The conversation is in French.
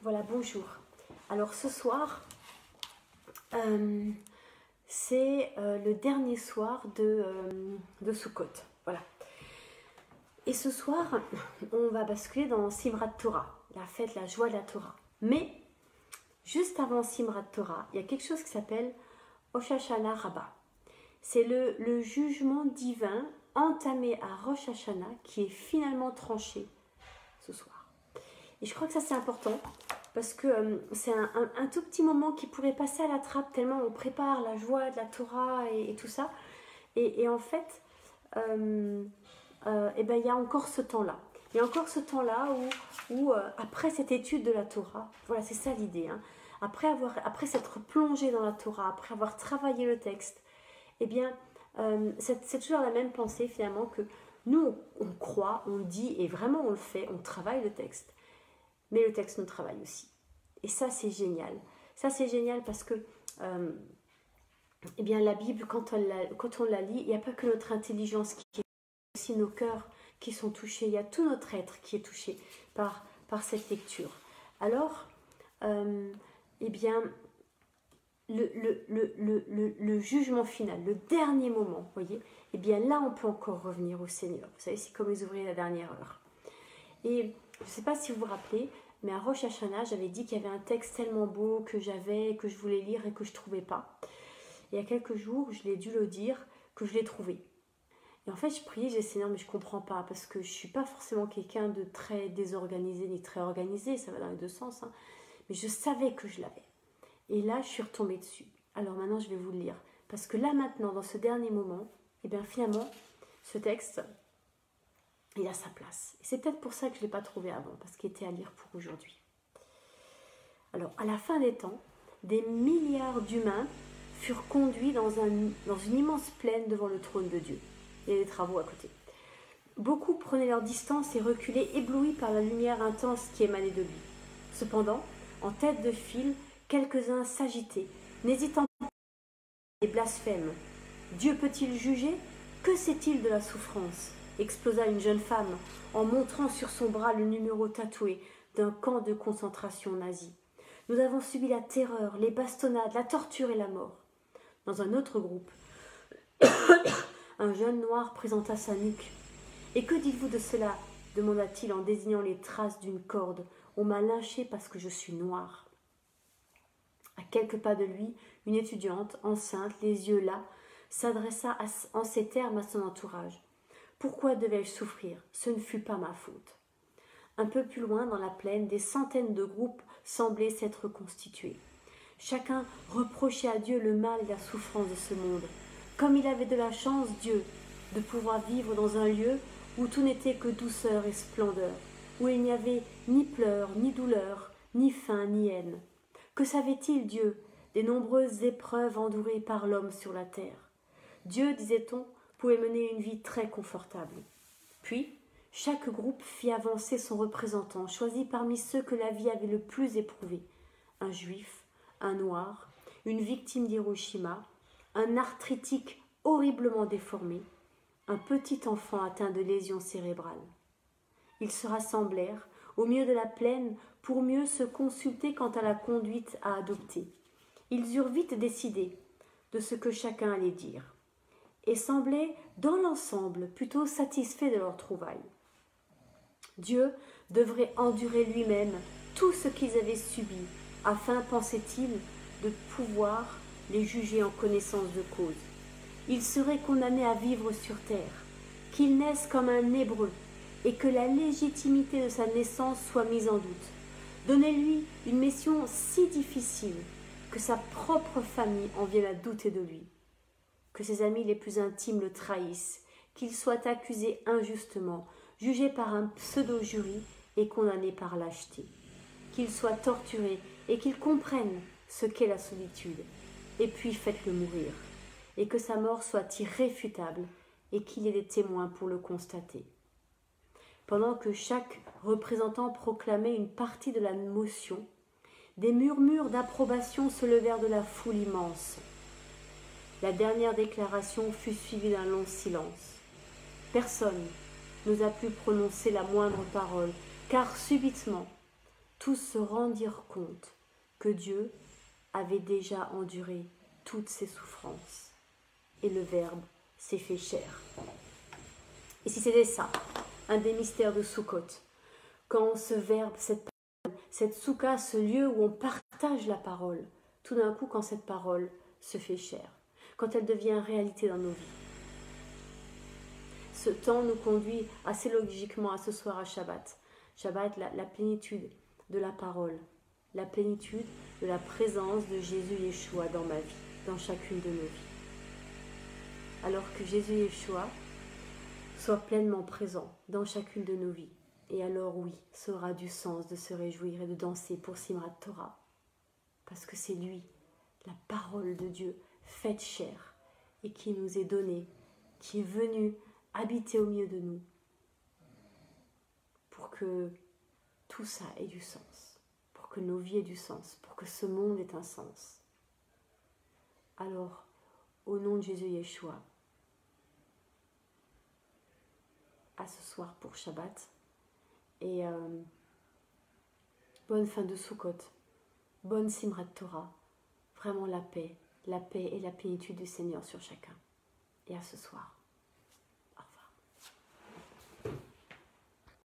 Voilà, bonjour. Alors ce soir, c'est le dernier soir de Sukkot. Voilà. Et ce soir, on va basculer dans Simrat Torah, la fête, la joie de la Torah. Mais, juste avant Simrat Torah, il y a quelque chose qui s'appelle Rosh Hashanah Rabbah. C'est le jugement divin entamé à Rosh Hashanah qui est finalement tranché ce soir. Et je crois que ça c'est important parce que c'est un tout petit moment qui pourrait passer à la trappe tellement on prépare la joie de la Torah et tout ça. Et en fait, il y a encore ce temps-là. Il y a encore ce temps-là où après cette étude de la Torah, voilà, c'est ça l'idée, hein, après s'être plongé dans la Torah, après avoir travaillé le texte, eh bien, c'est toujours la même pensée finalement que nous, on croit, on dit, et vraiment on le fait, on travaille le texte. Mais le texte nous travaille aussi. Et ça, c'est génial. Ça, c'est génial parce que la Bible, quand on la lit, il n'y a pas que notre intelligence qui est aussi nos cœurs qui sont touchés. Il y a tout notre être qui est touché par cette lecture. Alors, le jugement final, le dernier moment, vous voyez, eh bien là, on peut encore revenir au Seigneur. Vous savez, c'est comme les ouvriers la dernière heure. Et je ne sais pas si vous vous rappelez, mais à Rosh Hashanah, j'avais dit qu'il y avait un texte tellement beau que je voulais lire et que je ne trouvais pas. Et il y a quelques jours, je l'ai dû le dire, que je l'ai trouvé. Et en fait, je priais, j'ai dit, Seigneur, mais je ne comprends pas, parce que je ne suis pas forcément quelqu'un de très désorganisé ni très organisé, ça va dans les deux sens, hein, mais je savais que je l'avais. Et là, je suis retombée dessus. Alors maintenant, je vais vous le lire. Parce que là, maintenant, dans ce dernier moment, eh bien finalement, ce texte, il a sa place. Et c'est peut-être pour ça que je ne l'ai pas trouvé avant, parce qu'il était à lire pour aujourd'hui. Alors, à la fin des temps, des milliards d'humains furent conduits dans une immense plaine devant le trône de Dieu. Il y a des travaux à côté. Beaucoup prenaient leur distance et reculaient, éblouis par la lumière intense qui émanait de lui. Cependant, en tête de file, quelques-uns s'agitaient, n'hésitant pas à blasphèmes. Dieu peut-il juger? Que sait-il de la souffrance? Explosa une jeune femme en montrant sur son bras le numéro tatoué d'un camp de concentration nazi. Nous avons subi la terreur, les bastonnades, la torture et la mort. Dans un autre groupe, un jeune noir présenta sa nuque. Et que dites-vous de cela? Demanda-t-il en désignant les traces d'une corde. On m'a lynché parce que je suis noir. À quelques pas de lui, une étudiante, enceinte, les yeux las, s'adressa en ces termes à son entourage. Pourquoi devais-je souffrir? Ce ne fut pas ma faute. Un peu plus loin, dans la plaine, des centaines de groupes semblaient s'être constitués. Chacun reprochait à Dieu le mal et la souffrance de ce monde. Comme il avait de la chance, Dieu, de pouvoir vivre dans un lieu où tout n'était que douceur et splendeur, où il n'y avait ni pleurs, ni douleur, ni faim, ni haine. Que savait-il, Dieu, des nombreuses épreuves endurées par l'homme sur la terre? Dieu, disait-on, pouvait mener une vie très confortable. Puis, chaque groupe fit avancer son représentant, choisi parmi ceux que la vie avait le plus éprouvé. Un juif, un noir, une victime d'Hiroshima, un arthritique horriblement déformé, un petit enfant atteint de lésions cérébrales. Ils se rassemblèrent au milieu de la plaine pour mieux se consulter quant à la conduite à adopter. Ils eurent vite décidé de ce que chacun allait dire et semblaient, dans l'ensemble, plutôt satisfaits de leur trouvaille. Dieu devrait endurer lui-même tout ce qu'ils avaient subi, afin, pensait-il, de pouvoir les juger en connaissance de cause. Ils seraient condamnés à vivre sur terre, qu'ils naissent comme un Hébreu, et que la légitimité de sa naissance soit mise en doute. Donnez-lui une mission si difficile que sa propre famille en vienne à douter de lui, que ses amis les plus intimes le trahissent, qu'il soit accusé injustement, jugé par un pseudo-jury et condamné par lâcheté, qu'il soit torturé et qu'il comprenne ce qu'est la solitude, et puis faites-le mourir, et que sa mort soit irréfutable et qu'il y ait des témoins pour le constater. Pendant que chaque représentant proclamait une partie de la motion, des murmures d'approbation se levèrent de la foule immense. La dernière déclaration fut suivie d'un long silence. Personne n'osa plus prononcer la moindre parole, car subitement, tous se rendirent compte que Dieu avait déjà enduré toutes ses souffrances. Et le Verbe s'est fait chair. Et si c'était ça, un des mystères de Sukkot, quand ce Verbe, cette soukha, ce lieu où on partage la parole, tout d'un coup, quand cette parole se fait chair, quand elle devient réalité dans nos vies. Ce temps nous conduit assez logiquement à ce soir à Shabbat. Shabbat, la plénitude de la parole, la plénitude de la présence de Jésus Yeshua dans ma vie, dans chacune de nos vies. Alors que Jésus Yeshua soit pleinement présent dans chacune de nos vies. Et alors oui, ça aura du sens de se réjouir et de danser pour Simrat Torah. Parce que c'est lui, la parole de Dieu, faite chair, et qui nous est donnée, qui est venu habiter au milieu de nous, pour que tout ça ait du sens, pour que nos vies aient du sens, pour que ce monde ait un sens. Alors, au nom de Jésus Yeshua, à ce soir pour Shabbat, et bonne fin de Sukkot, bonne Simrat Torah, vraiment la paix et la plénitude du Seigneur sur chacun. Et à ce soir.